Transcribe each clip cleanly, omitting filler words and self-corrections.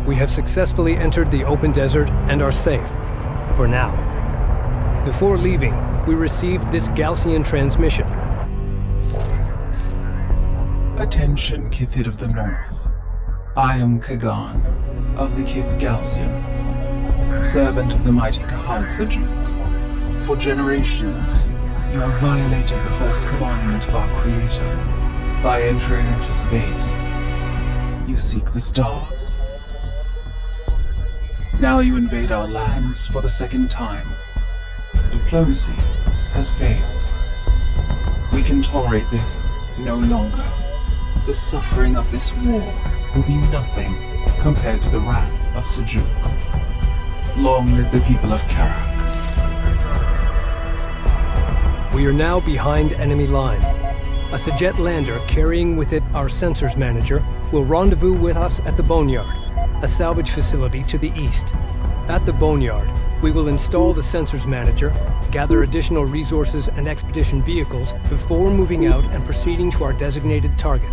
We have successfully entered the open desert and are safe. For now. Before leaving, we received this Gaalsien transmission. Attention, Kiith of the North. I am Kagan, of the Kiith Gaalsien, servant of the mighty S'Jet. For generations, you have violated the first commandment of our Creator. By entering into space, you seek the stars. Now you invade our lands for the second time. Diplomacy has failed. We can tolerate this no longer. The suffering of this war will be nothing compared to the wrath of S'Jet. Long live the people of Kharak. We are now behind enemy lines. A S'Jet lander carrying with it our sensors manager will rendezvous with us at the Boneyard, a salvage facility to the east. At the Boneyard, we will install the sensors manager, gather additional resources and expedition vehicles before moving out and proceeding to our designated target.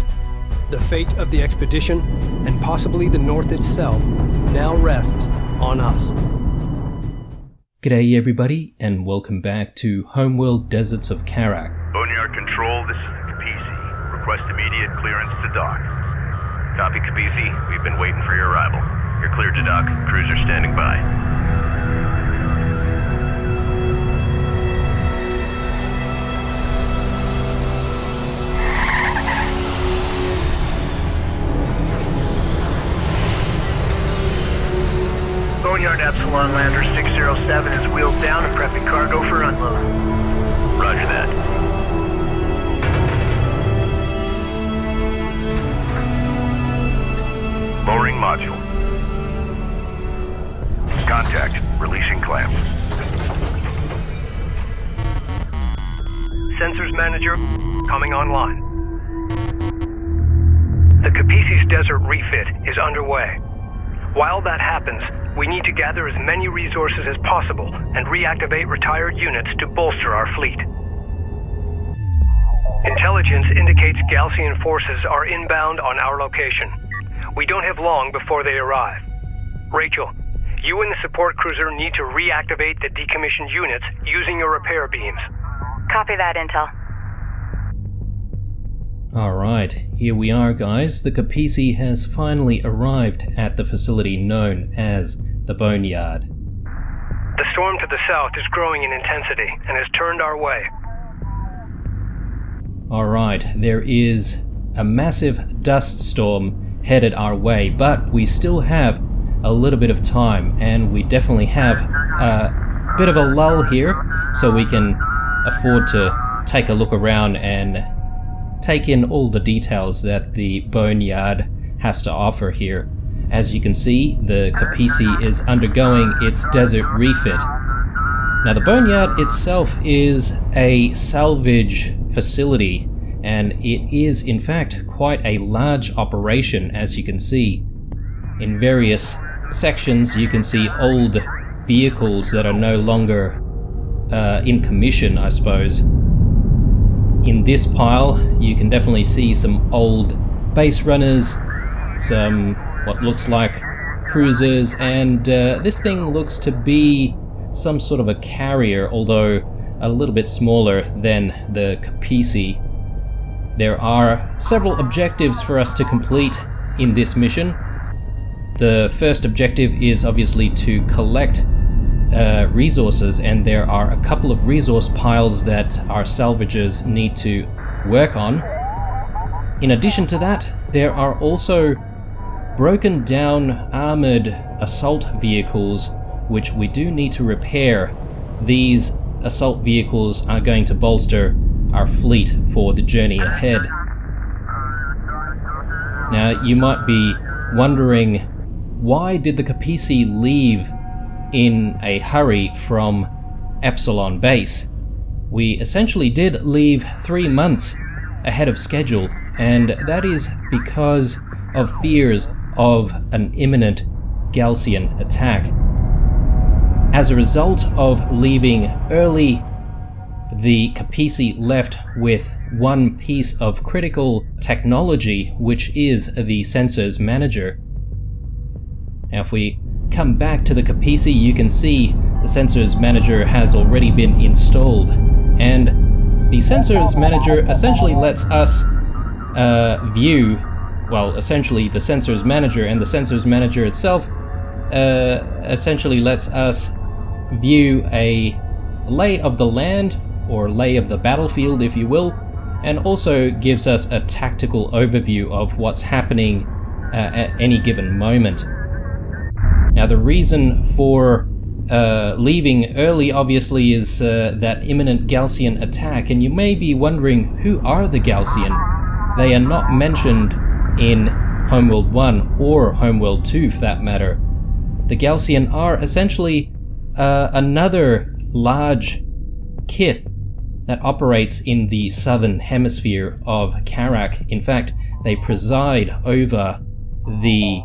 The fate of the expedition, and possibly the North itself, now rests on us. G'day everybody, and welcome back to Homeworld Deserts of Kharak. Boneyard Control, this is the Kapisi. Request immediate clearance to dock. Copy, Kapisi. We've been waiting for your arrival. You're cleared to dock. Cruiser standing by. Boneyard Epsilon Lander 607 is wheeled down and prepping cargo for unload. Roger that. Lowering module. Contact. Releasing clamp. Sensors manager coming online. The Kapisi's desert refit is underway. While that happens, we need to gather as many resources as possible and reactivate retired units to bolster our fleet. Intelligence indicates Gaalsien forces are inbound on our location. We don't have long before they arrive. Rachel, you and the support cruiser need to reactivate the decommissioned units using your repair beams. Copy that, Intel. Alright, here we are guys. The Kapisi has finally arrived at the facility known as the Boneyard. The storm to the south is growing in intensity and has turned our way. Alright, there is a massive dust storm headed our way, but we still have a little bit of time, and we definitely have a bit of a lull here, so we can afford to take a look around and take in all the details that the Boneyard has to offer here. As you can see, the Kapisi is undergoing its desert refit. Now the Boneyard itself is a salvage facility, and it is in fact quite a large operation, as you can see. In various sections you can see old vehicles that are no longer in commission, I suppose. In this pile, you can definitely see some old base runners, some what looks like cruisers, and this thing looks to be some sort of a carrier, although a little bit smaller than the Kapisi. There are several objectives for us to complete in this mission. The first objective is obviously to collect resources, and there are a couple of resource piles that our salvagers need to work on. In addition to that, there are also broken down armored assault vehicles which we do need to repair. These assault vehicles are going to bolster our fleet for the journey ahead. Now you might be wondering, why did the Kapisi leave in a hurry from Epsilon base? We essentially did leave 3 months ahead of schedule, and that is because of fears of an imminent Gaalsien attack. As a result of leaving early, the Kapisi left with one piece of critical technology, which is the sensors manager. Now if we come back to the Kapisi, you can see the Sensors Manager has already been installed. And the Sensors Manager essentially lets us view, well, essentially the Sensors Manager and the Sensors Manager itself essentially lets us view a lay of the land, or lay of the battlefield if you will, and also gives us a tactical overview of what's happening at any given moment. Now the reason for leaving early obviously is that imminent Gaalsien attack, and you may be wondering, who are the Gaalsien? They are not mentioned in Homeworld 1 or Homeworld 2 for that matter. The Gaalsien are essentially another large Kiith that operates in the southern hemisphere of Kharak. In fact, they preside over the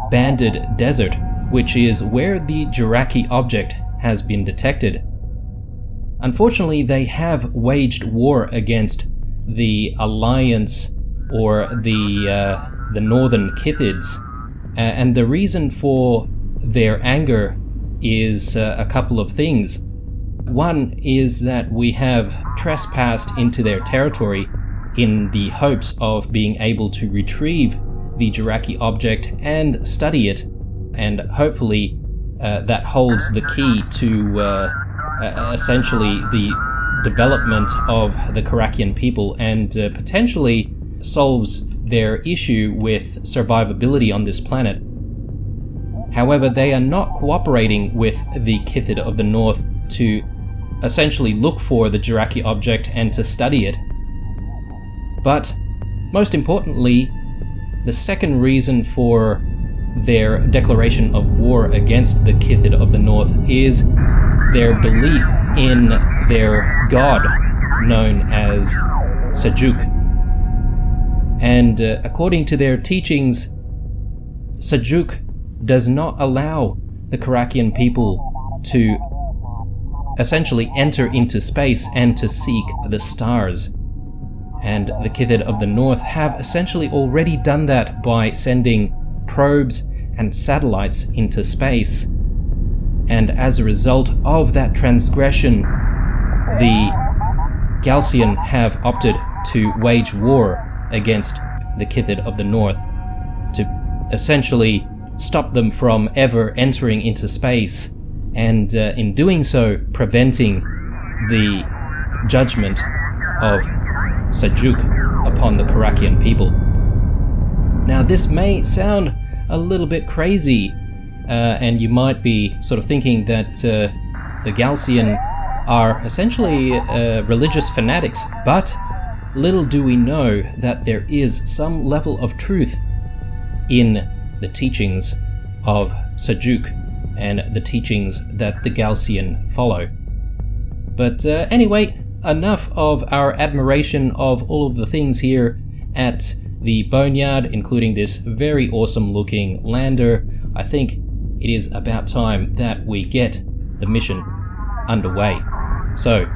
Banded Desert, which is where the Jaraci Object has been detected. Unfortunately, they have waged war against the Alliance, or the Northern Kiithids, and the reason for their anger is a couple of things. One is that we have trespassed into their territory in the hopes of being able to retrieve the Jaraci Object and study it, and hopefully that holds the key to essentially the development of the Kharakian people, and potentially solves their issue with survivability on this planet. However, they are not cooperating with the Kiith of the North to essentially look for the Jaraci Object and to study it. But most importantly, the second reason for their declaration of war against the Kiith of the North is their belief in their god known as S'Jet. And according to their teachings, S'Jet does not allow the Kharakian people to essentially enter into space and to seek the stars. And the Kiith of the North have essentially already done that by sending probes and satellites into space. And as a result of that transgression, the Gaalsien have opted to wage war against the Kiith of the North to essentially stop them from ever entering into space, and in doing so, preventing the judgment of S'Jet upon the Kharakian people. Now, this may sound a little bit crazy, and you might be sort of thinking that the Gaalsien are essentially religious fanatics, but little do we know that there is some level of truth in the teachings of S'Jet and the teachings that the Gaalsien follow. But anyway, enough of our admiration of all of the things here at the Boneyard, including this very awesome looking lander. I think it is about time that we get the mission underway. So,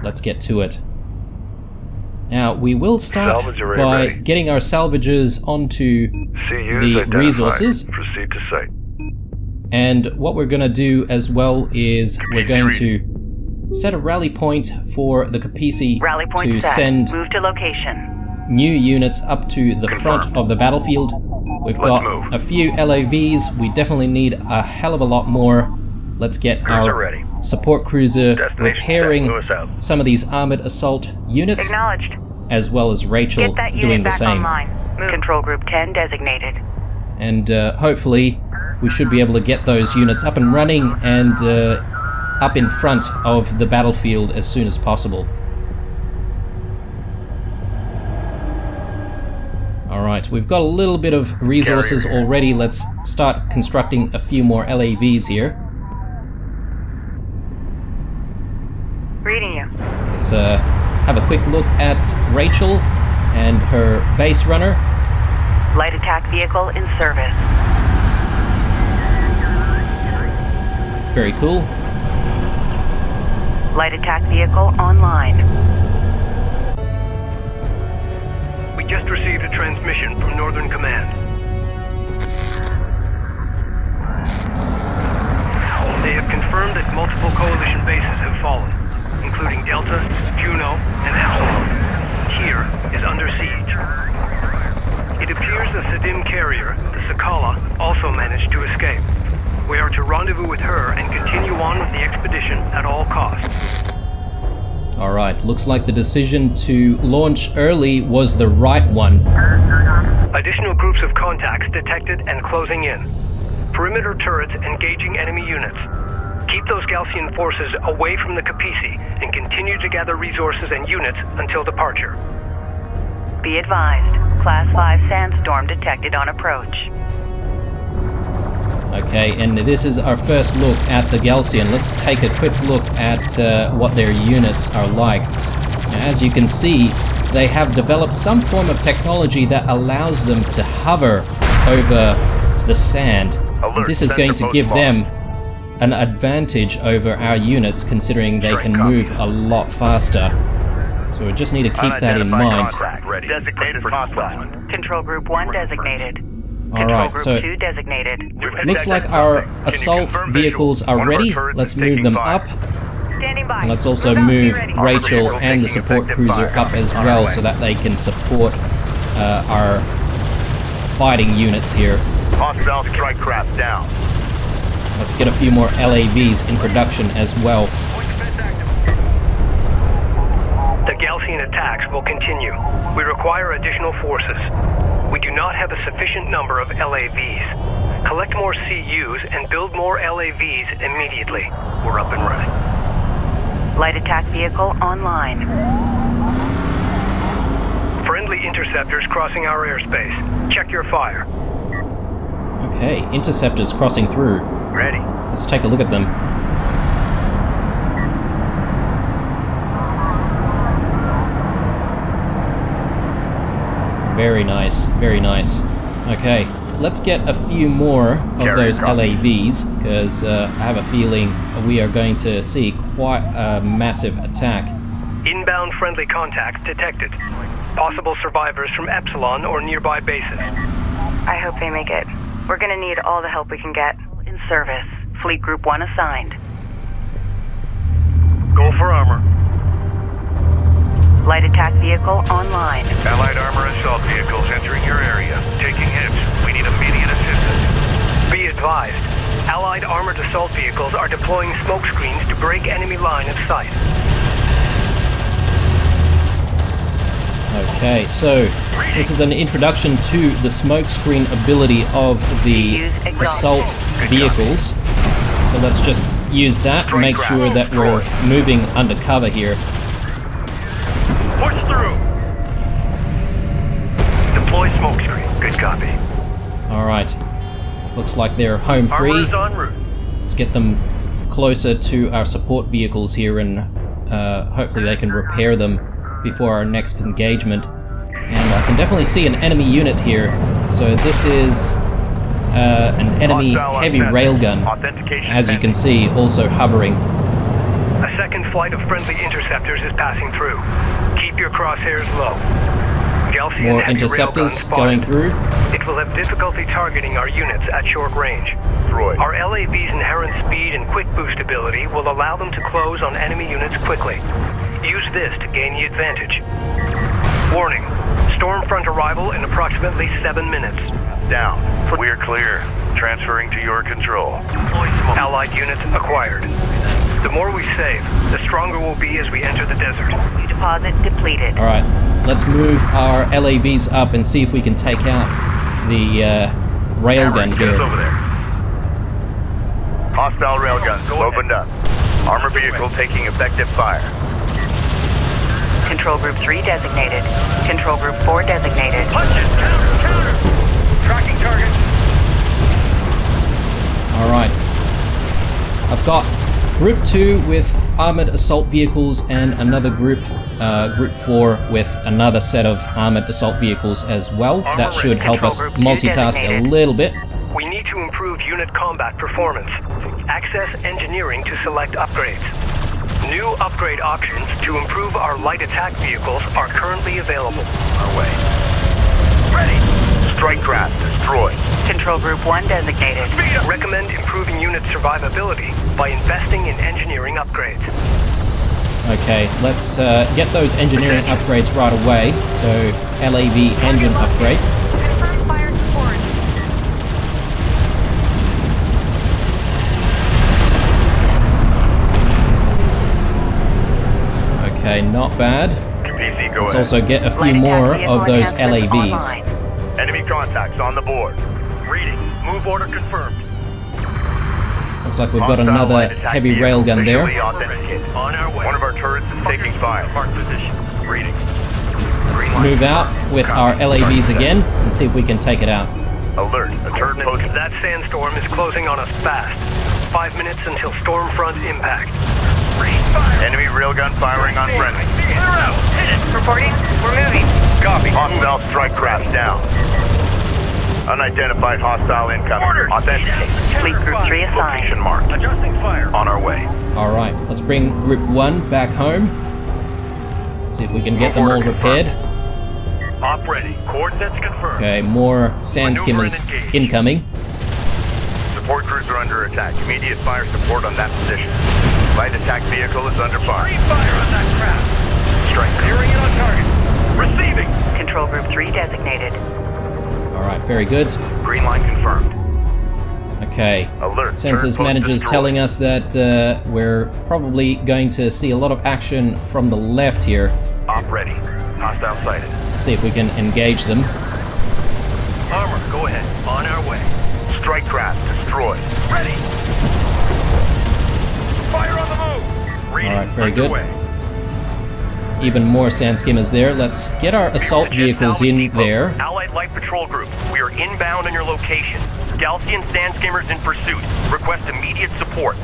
let's get to it. Now, we will start by getting our salvages onto the resources. Proceed to site. And what we're going to do as well is we're going to set a rally point for the Kapisi to send move to location. New units up to the front of the battlefield. We've got a few LAVs. We definitely need a hell of a lot more. Let's get our support cruiser repairing some of these armored assault units. Acknowledged. As well as Rachel doing the same. Control group 10 designated. And hopefully we should be able to get those units up and running and up in front of the battlefield as soon as possible. Alright, we've got a little bit of resources already. Let's start constructing a few more LAVs here. Reading you. Let's have a quick look at Rachel and her base runner. Light attack vehicle in service. Very cool. Light attack vehicle online. We just received a transmission from Northern Command. It appears the Sadim carrier, the Sakala, also managed to escape. We are to rendezvous with her and continue on with the expedition at all costs. Alright, looks like the decision to launch early was the right one. Additional groups of contacts detected and closing in. Perimeter turrets engaging enemy units. Keep those Gaalsien forces away from the Kapisi and continue to gather resources and units until departure. Be advised. Class 5 sandstorm detected on approach. Okay, and this is our first look at the Gaalsien. Let's take a quick look at what their units are like. Now, as you can see, they have developed some form of technology that allows them to hover over the sand. And this is going to give them an advantage over our units, considering they can move a lot faster. So we just need to keep that in mind. Designated hostile. Control Group 1 designated. Alright, Control so Group 2 designated. looks like our assault vehicles are ready. Let's move them up. Standing by. And let's also move Rachel and the support cruiser up as well, so that they can support our fighting units here. Hostile strike craft down. Let's get a few more LAVs in production as well. The Gaalsien attacks will continue. We require additional forces. We do not have a sufficient number of LAVs. Collect more CUs and build more LAVs immediately. We're up and running. Light attack vehicle online. Friendly interceptors crossing our airspace. Check your fire. Okay, interceptors crossing through. Ready. Let's take a look at them. Very nice, very nice. Okay, let's get a few more of those LAVs, because I have a feeling we are going to see quite a massive attack. Inbound friendly contacts detected. Possible survivors from Epsilon or nearby bases. I hope they make it. We're gonna need all the help we can get. In service. Fleet Group 1 assigned. Go for armor. Light attack vehicle online. Allied armor assault vehicles entering your area. Taking hits. We need immediate assistance. Be advised. Allied armored assault vehicles are deploying smoke screens to break enemy line of sight. Okay, so this is an introduction to the smokescreen ability of the assault vehicles. So let's just use that to make sure that we're moving undercover here. Push through. Deploy smokescreen. Good copy. Alright, looks like they're home free. Armor is en route. Let's get them closer to our support vehicles here, and hopefully they can repair them before our next engagement. And I can definitely see an enemy unit here. So this is an enemy heavy railgun, as you can see, also hovering. A second flight of friendly interceptors is passing through. Keep your crosshairs low. Gaalsien More heavy interceptors railgun spotted. going through. It will have difficulty targeting our units at short range. Droid. Our LAV's inherent speed and quick boost ability will allow them to close on enemy units quickly. Use this to gain the advantage. Warning. Stormfront arrival in approximately 7 minutes. Down. We're clear. Transferring to your control. Allied units acquired. The more we save, the stronger we'll be as we enter the desert. Deposit depleted. Alright, let's move our LAVs up and see if we can take out the railgun Get us here. over there. Hostile railguns opened up. Armor vehicle taking effective fire. Control Group 3 designated. Control Group 4 designated. Punch it! Counter! Tracking target. Alright. I've got Group 2 with armored assault vehicles and another group, Group 4 with another set of armored assault vehicles as well. That should help us multitask a little bit. We need to improve unit combat performance. Access engineering to select upgrades. New upgrade options to improve our light attack vehicles are currently available. Our way. Ready. Strike craft destroyed. Control Group 1 designated. Recommend improving unit survivability by investing in engineering upgrades. Okay, let's get those engineering upgrades right away. So, LAV engine upgrade. Okay, not bad. Kapisi, go Let's ahead. also get a few Light more attack of those vehicle enhancements LAVs. online. Enemy contacts on the board. Reading. Move order confirmed. Looks like we've got Hostile another light attack heavy vehicle railgun there. visually authenticated. On our way. One of our turrets is taking fire. Mark position. Reading. Let's move out with our LAVs again and see if we can take it out. Alert. A turret posted. That sandstorm is closing on us fast. 5 minutes until storm front impact. Enemy railgun firing on friendly. Clear out. Hit it. Reporting. We're moving. Copy. Hostile strike craft down. Unidentified hostile incoming. Order. Authenticate. Fleet Group 3 assigned. Location marked. Adjusting fire. On our way. Alright, let's bring Group 1 back home. See if we can get them all repaired. Op ready. Coordinates confirmed. Okay, more sand skimmers incoming. Support crews are under attack. Immediate fire support on that position. Light attack vehicle is under fire. Free fire on that craft. Strike. Zeroing in on target. Receiving. Control Group 3 designated. Alright, very good. Green line confirmed. Okay. Alert. Sensors Turret manager's post telling us that we're probably going to see a lot of action from the left here. destroyed. Op ready. Hostile sighted. Let's see if we can engage them. Armor, go ahead. On our way. Strike craft destroyed. Ready. Fire on the move. Reading. Alright, very good. Underway. Even more sand skimmers there. Let's get our assault vehicles in there. Allied Light Patrol Group, we are inbound on your location. Gaalsien sand skimmers in pursuit. Request immediate support.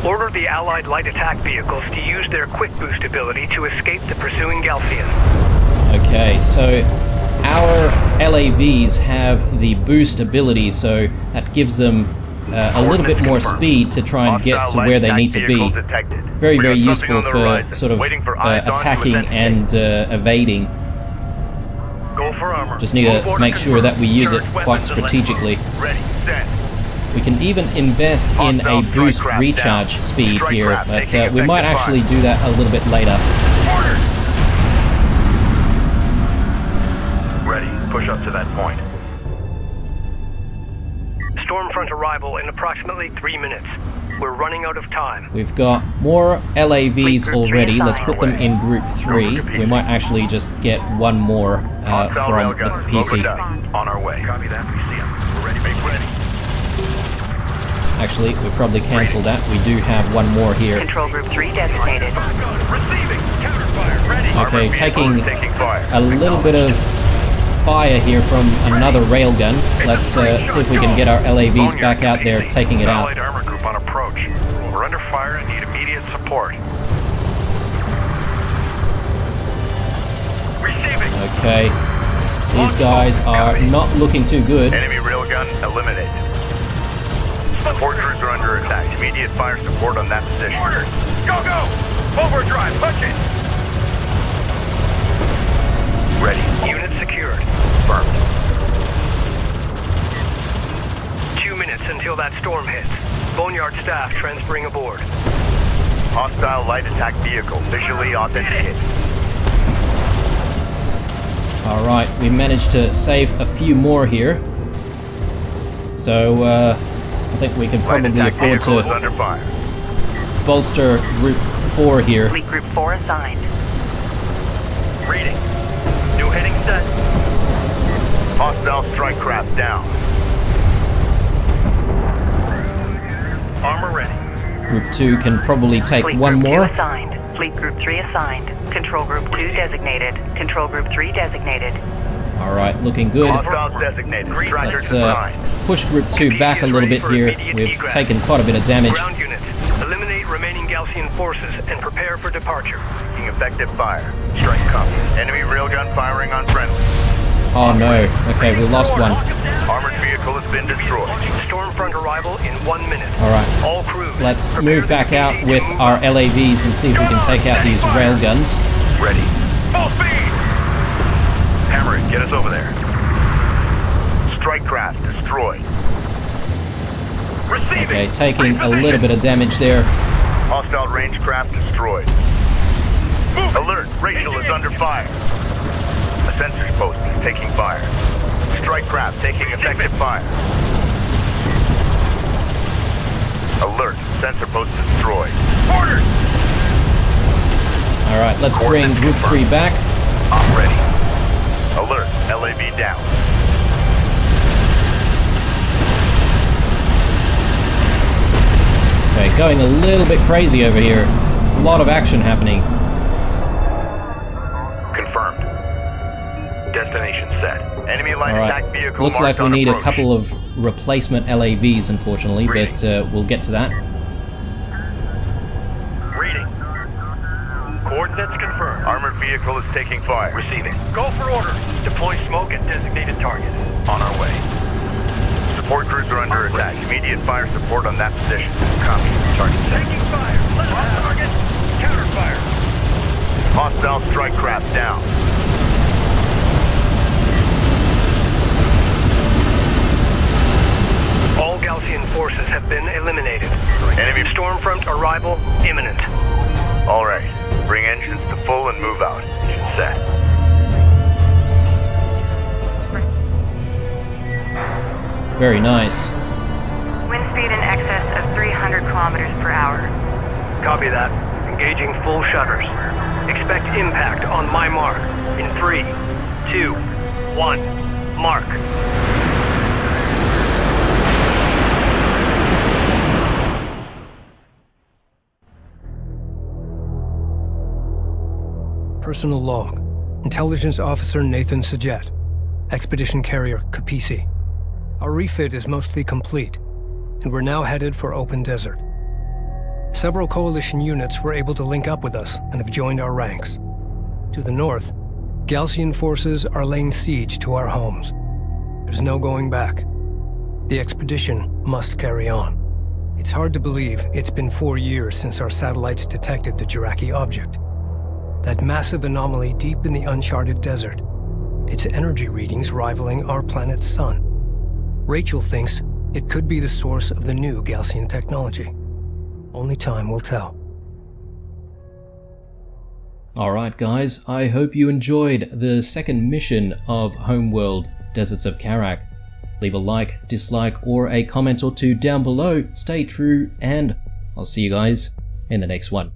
Order the Allied light attack vehicles to use their quick boost ability to escape the pursuing Gaalsien. Okay, so our LAVs have the boost ability, so that gives them a little bit more speed to try and get to where they need to be. Very, very useful for sort of attacking and evading. Go for armor. Just need to make sure that we use it quite strategically. Ready. Set. We can even invest in a boost recharge speed here, but we might actually do that a little bit later. Ready. Push up to that point. Stormfront arrival in approximately 3 minutes. We're running out of time. We've got more LAVs already. Let's put them in Group 3. We might actually just get one more Hostile from the railgun. PC. On our way. Copy that. We see him. We're ready. Make ready. Actually, we probably cancelled that. We do have one more here. Control Group 3 designated. Receiving. Counterfire. Ready. Okay, Armored taking vehicle is taking fire. a little bit of fire here from another railgun. Let's see if we can get our LAVs back out there taking it out. Allied armor group on approach. We're under fire and need immediate support. Receiving. Okay, these guys are not looking too good. Enemy railgun eliminated. Support crews are under attack. Immediate fire support on that position. Orders. Go, go. Overdrive. Punch it. Ready. Unit secured. Confirmed. 2 minutes until that storm hits. Boneyard staff transferring aboard. Hostile light attack vehicle visually authenticated. Alright, we managed to save a few more here. So, I think we can Light probably attack afford vehicle is to under fire. bolster Group 4 here. Fleet Group 4 assigned. Reading. New heading set. Hostile strike craft down. Armor ready. Group 2 can probably take Fleet one Group more. 2 assigned. Fleet Group 3 assigned. Control Group 2 designated. Control Group 3 designated. Alright, looking good. Hostiles designated. Tractor Let's designed. push Group 2 back a little bit here. We've taken quite a bit of damage. Ground units. Eliminate remaining Gaalsien forces and prepare for departure. Taking effective fire. Strike copy. Enemy railgun firing on friendly. Oh no. Okay, we lost one. Armored vehicle has been destroyed. Stormfront arrival in 1 minute. Alright, All crews. let's prepare move back to out engage with and move our up. LAVs and see if we can take out these railguns. Ready. Full speed. Hammer it. Get us over there. Strike craft destroyed. Receiving. Okay, taking a little bit of damage there. Hostile range craft destroyed. Alert. Rachel is under fire. A sensors post is taking fire. Strike craft taking effective fire. Alert. Sensor post destroyed. Orders. Alright, let's bring Group 3 back. I'm ready. Alert, LAV down. Okay, going a little bit crazy over here. A lot of action happening. Confirmed. Destination set. Enemy line attack Alright, vehicle looks like marked we on need a approach. couple of replacement LAVs, unfortunately, but we'll get to that. Reading. Coordinates confirmed. Armored vehicle is taking fire. Receiving. Go for orders. Deploy smoke at designated target. On our way. Support crews are under attack. Immediate fire support on that position. Copy. Target set. Taking fire. Let us have target. Counter fire. Hostile strike craft down. All Gaalsien forces have been eliminated. Enemy Stormfront arrival imminent. All right. Bring engines to full and move out. Engine set. Very nice. Wind speed in excess of 300 kilometers per hour. Copy that. Engaging full shutters. Expect impact on my mark. In 3, 2, 1. Mark. Personal log. Intelligence Officer Nathan S'Jet. Expedition Carrier Kapisi. Our refit is mostly complete, and we're now headed for open desert. Several coalition units were able to link up with us and have joined our ranks. To the north, Gaalsien forces are laying siege to our homes. There's no going back. The expedition must carry on. It's hard to believe it's been 4 years since our satellites detected the Jaraci Object. That massive anomaly deep in the uncharted desert. Its energy readings rivaling our planet's sun. Rachel thinks it could be the source of the new Gaalsien technology. Only time will tell. Alright guys, I hope you enjoyed the second mission of Homeworld, Deserts of Kharak. Leave a like, dislike, or a comment or two down below. Stay true, and I'll see you guys in the next one.